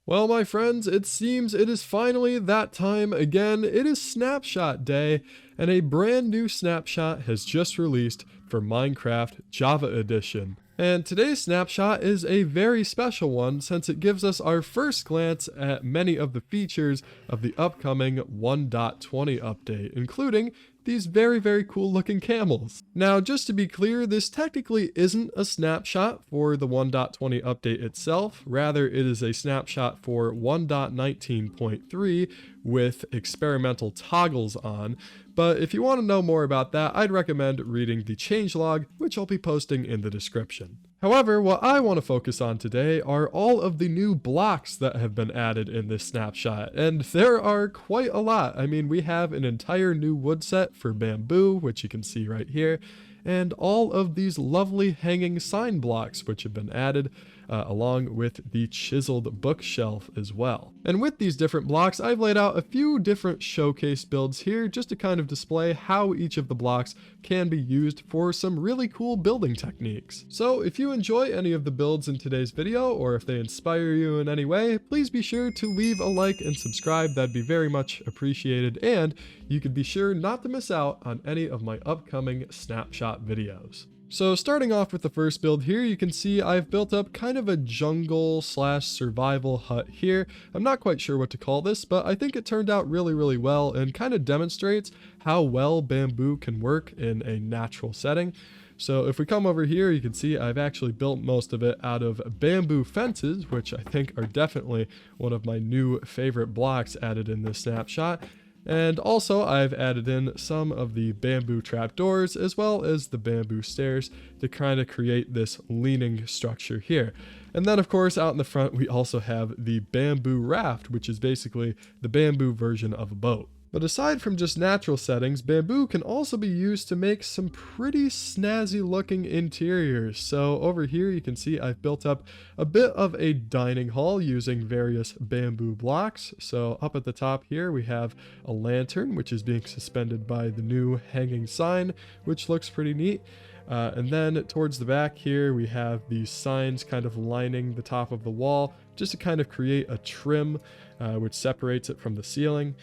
Well, my friends, it seems it is finally that time again. It is Snapshot Day, and a brand new snapshot has just released for Minecraft Java Edition. And today's snapshot is a very special one since it gives us our first glance at many of the features of the upcoming 1.20 update, including these very cool looking camels. Now, just to be clear, this technically isn't a snapshot for the 1.20 update itself. Rather, it is a snapshot for 1.19.3 with experimental toggles on. But if you want to know more about that, I'd recommend reading the changelog, which I'll be posting in the description. However, what I want to focus on today are all of the new blocks that have been added in this snapshot, and there are quite a lot. I mean, we have an entire new wood set for bamboo, which you can see right here, and all of these lovely hanging sign blocks which have been added along with the chiseled bookshelf as well. And with these different blocks, I've laid out a few different showcase builds here just to kind of display how each of the blocks can be used for some really cool building techniques. So if you enjoy any of the builds in today's video, or if they inspire you in any way, please be sure to leave a like and subscribe. That'd be very much appreciated, and you could be sure not to miss out on any of my upcoming snapshot videos. So starting off with the first build here, you can see I've built up kind of a jungle slash survival hut here. I'm not quite sure what to call this, but I think it turned out really well and kind of demonstrates how well bamboo can work in a natural setting. So if we come over here, you can see I've actually built most of it out of bamboo fences, which I think are definitely one of my new favorite blocks added in this snapshot. And also I've added in some of the bamboo trapdoors as well as the bamboo stairs to kind of create this leaning structure here. And then of course out in the front we also have the bamboo raft, which is basically the bamboo version of a boat. But aside from just natural settings, bamboo can also be used to make some pretty snazzy looking interiors. So over here you can see I've built up a bit of a dining hall using various bamboo blocks. So up at the top here we have a lantern which is being suspended by the new hanging sign, which looks pretty neat. And then towards the back here we have these signs kind of lining the top of the wall just to kind of create a trim which separates it from the ceiling.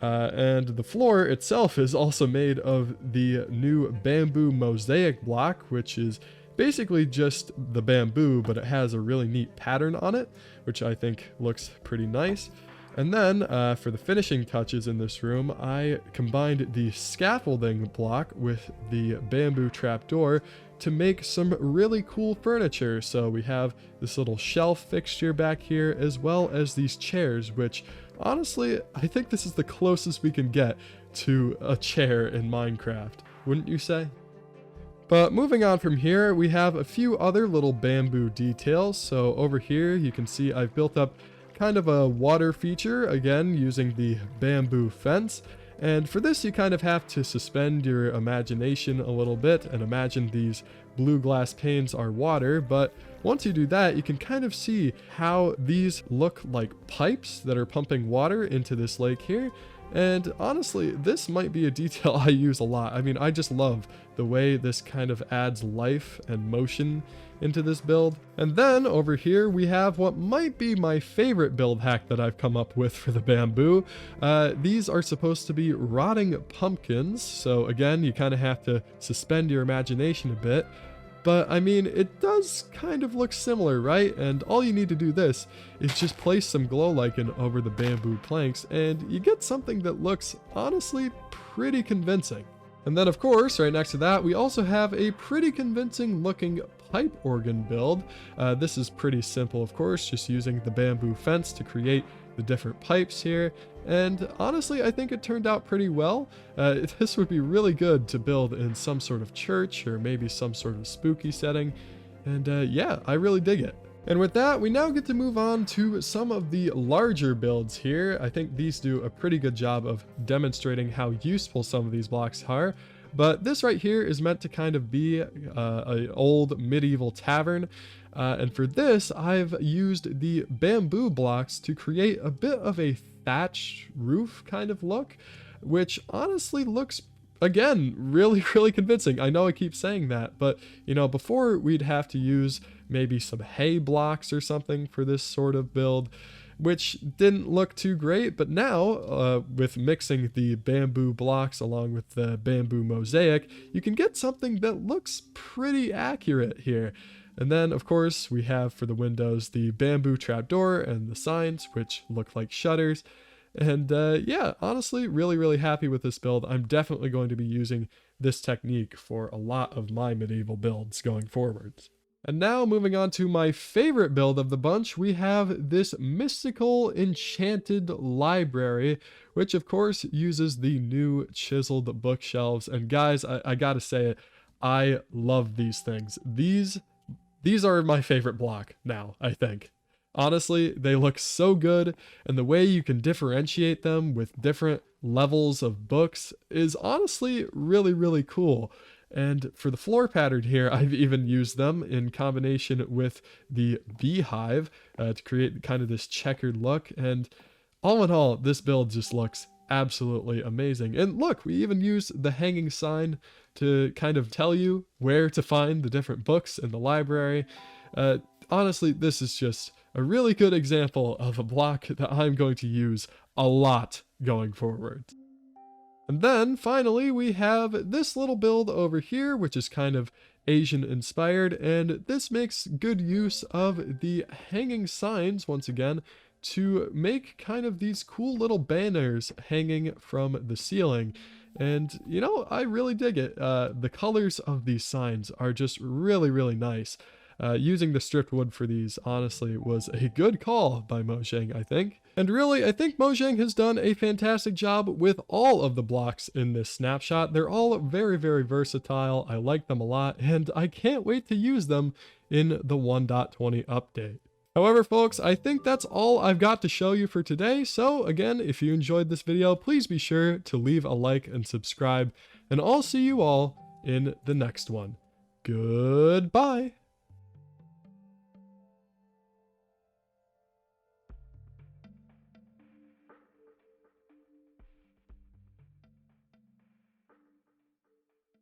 And the floor itself is also made of the new bamboo mosaic block, which is basically just the bamboo, but it has a really neat pattern on it, which I think looks pretty nice. And then for the finishing touches in this room, I combined the scaffolding block with the bamboo trapdoor to make some really cool furniture. So we have this little shelf fixture back here, as well as these chairs, which honestly, I think this is the closest we can get to a chair in Minecraft, wouldn't you say? But moving on from here, we have a few other little bamboo details. So over here, you can see I've built up kind of a water feature, again, using the bamboo fence. And for this, you kind of have to suspend your imagination a little bit and imagine these blue glass panes are water. But once you do that, you can kind of see how these look like pipes that are pumping water into this lake here. And honestly, this might be a detail I use a lot. I mean, I just love the way this kind of adds life and motion into this build. And then over here we have what might be my favorite build hack that I've come up with for the bamboo. These are supposed to be rotting pumpkins. So again, you kind of have to suspend your imagination a bit. But I mean, it does kind of look similar, right? And all you need to do this is just place some glow lichen over the bamboo planks and you get something that looks honestly pretty convincing. And then of course, right next to that, we also have a pretty convincing looking pipe organ build. This is pretty simple, of course, just using the bamboo fence to create the different pipes here. And honestly, I think it turned out pretty well. This would be really good to build in some sort of church or maybe some sort of spooky setting. And yeah, I really dig it. And with that, we now get to move on to some of the larger builds here. I think these do a pretty good job of demonstrating how useful some of these blocks are. But this right here is meant to kind of be an old medieval tavern. And for this, I've used the bamboo blocks to create a bit of a thatch roof kind of look, which honestly looks, again, really convincing. I know I keep saying that, but you know, before we'd have to use maybe some hay blocks or something for this sort of build. which didn't look too great, but now with mixing the bamboo blocks along with the bamboo mosaic, you can get something that looks pretty accurate here. And then, of course, we have for the windows the bamboo trapdoor and the signs, which look like shutters. And yeah, honestly, really happy with this build. I'm definitely going to be using this technique for a lot of my medieval builds going forwards. And now moving on to my favorite build of the bunch, we have this mystical enchanted library, which of course uses the new chiseled bookshelves. And guys, I gotta say it, I love these things. These are my favorite block now, I think. Honestly, they look so good, and the way you can differentiate them with different levels of books is honestly really cool. And for the floor pattern here, I've even used them in combination with the beehive to create kind of this checkered look. And all in all, this build just looks absolutely amazing. And look, we even use the hanging sign to kind of tell you where to find the different books in the library. Honestly, this is just a really good example of a block that I'm going to use a lot going forward. And then finally, we have this little build over here, which is kind of Asian inspired, and this makes good use of the hanging signs once again to make kind of these cool little banners hanging from the ceiling. And you know, I really dig it. The colors of these signs are just really nice. Using the stripped wood for these, honestly, was a good call by Mojang, I think. And really, I think Mojang has done a fantastic job with all of the blocks in this snapshot. They're all very versatile. I like them a lot, and I can't wait to use them in the 1.20 update. However, folks, I think that's all I've got to show you for today. So again, if you enjoyed this video, please be sure to leave a like and subscribe, and I'll see you all in the next one. Goodbye.